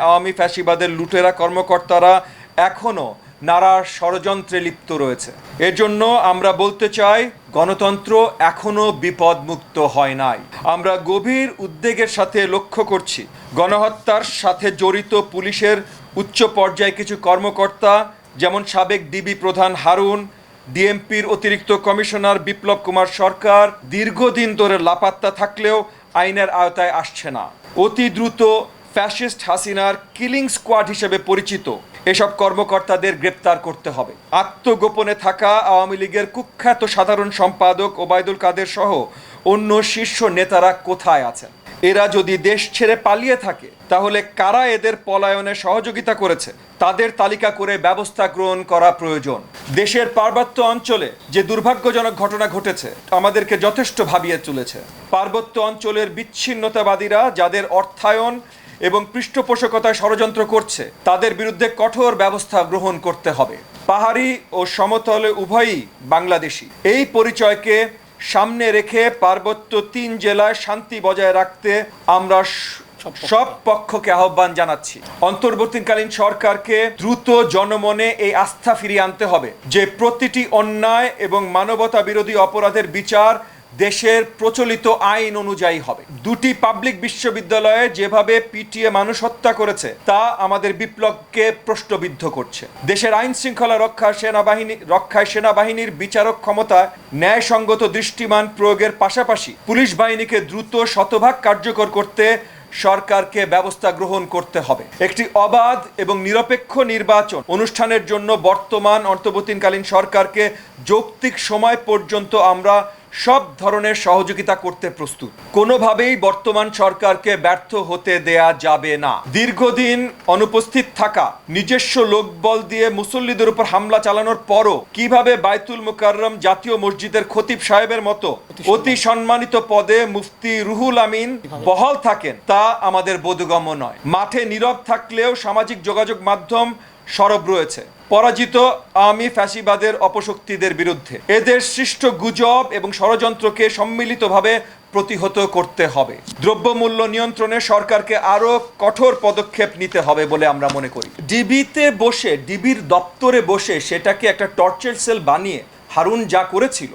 আওয়ামী ফ্যাসিবাদের লুটেরা কর্মকর্তারা এখনো নানার ষড়যন্ত্রে লিপ্ত রয়েছে। এজন্য আমরা বলতে চাই, গণতন্ত্র এখনো বিপদমুক্ত হয় নাই। আমরা গভীর উদ্বেগের সাথে লক্ষ্য করছি গণহত্যার সাথে জড়িত পুলিশের উচ্চ পর্যায়ে কিছু কর্মকর্তা, যেমন সাবেক ডিবি প্রধান হারুন, ডিএমপির অতিরিক্ত কমিশনার বিপ্লব কুমার সরকার দীর্ঘদিন ধরে লাপাত্তা থাকলেও আইনের আওতায় আসছে না। অতি দ্রুত ফ্যাসিস্ট হাসিনার কিলিং স্কোয়াড হিসেবে পরিচিত এসব কর্মকর্তাদের গ্রেপ্তার করতে হবে। আত্মগোপনে থাকা আওয়ামী লীগের কুখ্যাত সাধারণ সম্পাদক ওবায়দুল কাদের সহ অন্য শীর্ষ নেতারা কোথায় আছেন? এরা যদি দেশ ছেড়ে পালিয়ে থাকে, তাহলে কারা এদের পলায়নে সহযোগিতা করেছে তাদের তালিকা করে ব্যবস্থা গ্রহণ করা প্রয়োজন। দেশের পার্বত্য অঞ্চলে যে দুর্ভাগ্যজনক ঘটনা ঘটেছে আমাদেরকে যথেষ্ট ভাবিয়ে তুলেছে। পার্বত্য অঞ্চলের বিচ্ছিন্নতাবাদীরা যাদের অর্থায়ন এবং পৃষ্ঠপোষকতায় ষড়যন্ত্র করছে তাদের বিরুদ্ধে কঠোর ব্যবস্থা গ্রহণ করতে হবে। পাহাড়ি ও সমতলে উভয়ই বাংলাদেশি। এই পরিচয়কে সামনে রেখে পার্বত্য 3 জেলায় শান্তি বজায় রাখতে আমরা সব পক্ষকে আহ্বান জানাচ্ছি। অন্তর্বর্তীকালীন সরকারকে দ্রুত জনমনে এই আস্থা ফিরিয়ে আনতে হবে যে প্রতিটি অন্যায় এবং মানবতা বিরোধী অপরাধের বিচার দেশের প্রচলিত আইন অনুযায়ী হবে। 2টি পাবলিক বিশ্ববিদ্যালয়ে যেভাবে পিটিয়ে মানুষ হত্যা করেছে তা আমাদের বিপ্লবকে প্রশ্নবিদ্ধ করছে। দেশের আইন শৃঙ্খলা রক্ষায় সেনাবাহিনীর বিচারক ক্ষমতায় ন্যায়সঙ্গত দৃষ্টিমান প্রয়োগের পাশাপাশি পুলিশ বাহিনীকে দ্রুত শতভাগ কার্যকর করতে সরকারকে ব্যবস্থা গ্রহণ করতে হবে। একটি অবাধ এবং নিরপেক্ষ নির্বাচন অনুষ্ঠানের জন্য বর্তমান অন্তর্বর্তীকালীন সরকারকে যৌক্তিক সময় পর্যন্ত আমরা সব ধরনের সহযোগিতা করতে প্রস্তুত। কোনোভাবেই বর্তমান সরকারকে ব্যর্থ হতে দেয়া যাবে না। দীর্ঘদিন অনুপস্থিত থাকা, নিজস্ব লোকবল দিয়ে মুসল্লিদের উপর হামলা চালানোর পরও কিভাবে বায়তুল মুকাররম জাতীয় মসজিদের খতিব সাহেবের মতো অতি সম্মানিত পদে মুফতি রুহুল আমিন বহাল থাকেন তা আমাদের বোধগম্য নয়। মাঠে নীরব থাকলেও সামাজিক যোগাযোগ মাধ্যম সরব রয়েছে পরাজিত আওয়ামী ফ্যাসিবাদের অপশক্তিদের বিরুদ্ধে। এদের সৃষ্ট গুজব এবং ষড়যন্ত্রকে সম্মিলিতভাবে প্রতিহত করতে হবে। দ্রব্যমূল্য নিয়ন্ত্রণে সরকারকে আরও কঠোর পদক্ষেপ নিতে হবে বলে আমরা মনে করি। ডিবির দপ্তরে বসে সেটাকে একটা টর্চার সেল বানিয়ে হারুন যা করেছিল,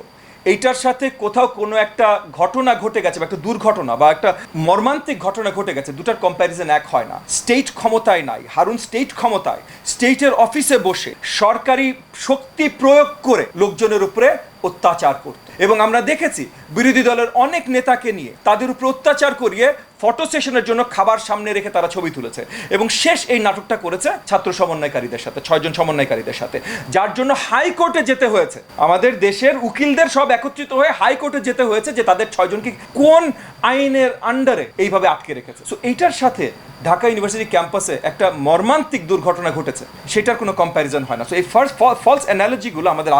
এইটার সাথে কোথাও কোনো একটা ঘটনা ঘটে গেছে বা একটা দুর্ঘটনা বা একটা মর্মান্তিক ঘটনা ঘটে গেছে, দুটার কম্প্যারিজন এক হয় না। স্টেট ক্ষমতায় নাই, হারুন স্টেট ক্ষমতায় স্টেটের অফিসে বসে সরকারি শক্তি প্রয়োগ করে লোকজনের উপরে অত্যাচার করত। এবং আমরা দেখেছি বিরোধী দলের অনেক নেতাকে নিয়ে তাদের উপরে অত্যাচার করিয়ে ফটো সেশনের জন্য খাবার সামনে রেখে তারা ছবি তুলেছে। এবং শেষ এই নাটকটা করেছে ছাত্র সমন্বয়কারীদের সাথে, 6 জন সমন্বয়কারীদের সাথে, যার জন্য হাইকোর্টে যেতে হয়েছে। আমাদের দেশের উকিলদের সব একত্রিত হয়ে হাইকোর্টে যেতে হয়েছে যে তাদের 6 জনকে কোন আইনের আন্ডারে এইভাবে আটকে রেখেছে। সো এইটার সাথে ঢাকা ইউনিভার্সিটি ক্যাম্পাসে একটা মর্মান্তিক দুর্ঘটনা ঘটেছে, সেটার কোনো কম্প্যারিজন হয় না। সো এই ফলস অ্যানালজিগুলো আমাদের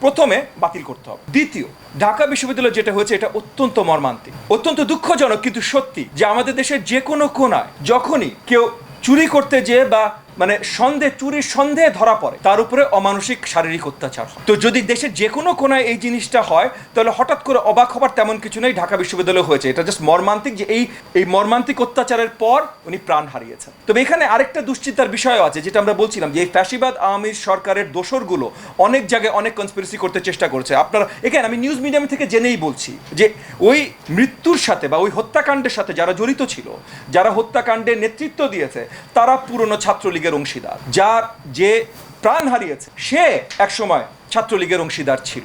প্রথমে বাতিল করতে হবে। দ্বিতীয়, ঢাকা বিশ্ববিদ্যালয়ে যেটা হয়েছে এটা অত্যন্ত মর্মান্তিক, অত্যন্ত দুঃখজনক, কিন্তু সত্যি যে আমাদের দেশের যে কোনো কোনায় যখনই কেউ চুরি করতে যেয়ে বা চুরির সন্দেহে ধরা পড়ে তার উপরে অমানসিক শারীরিক অত্যাচার। তো যদি দেশের যে কোনো কোনায় এই জিনিসটা হয় তাহলে হঠাৎ করে অবাক হবার তেমন কিছু নেই। ঢাকা বিশ্ববিদ্যালয়ে হয়েছে, এটা জাস্ট মর্মান্তিক যে এই মর্মান্তিক অত্যাচারের পর উনি প্রাণ হারিয়েছেন। তবে এখানে আরেকটা দুশ্চিন্তার বিষয়ও আছে, যেটা আমরা বলছিলাম যে এই ফ্যাসিবাদ আওয়ামী সরকারের দোসরগুলো অনেক জায়গায় অনেক কনস্পিরেসি করতে চেষ্টা করেছে। আপনারা এখানে আমি নিউজ মিডিয়াম থেকে জেনেই বলছি যে ওই মৃত্যুর সাথে বা ওই হত্যাকাণ্ডের সাথে যারা জড়িত ছিল, যারা হত্যাকাণ্ডের নেতৃত্ব দিয়েছে, তারা পুরনো ছাত্রলীগের অংশীদার। যে প্রাণ হারিয়েছে সে একসময় ছাত্রলীগের অংশীদার ছিল।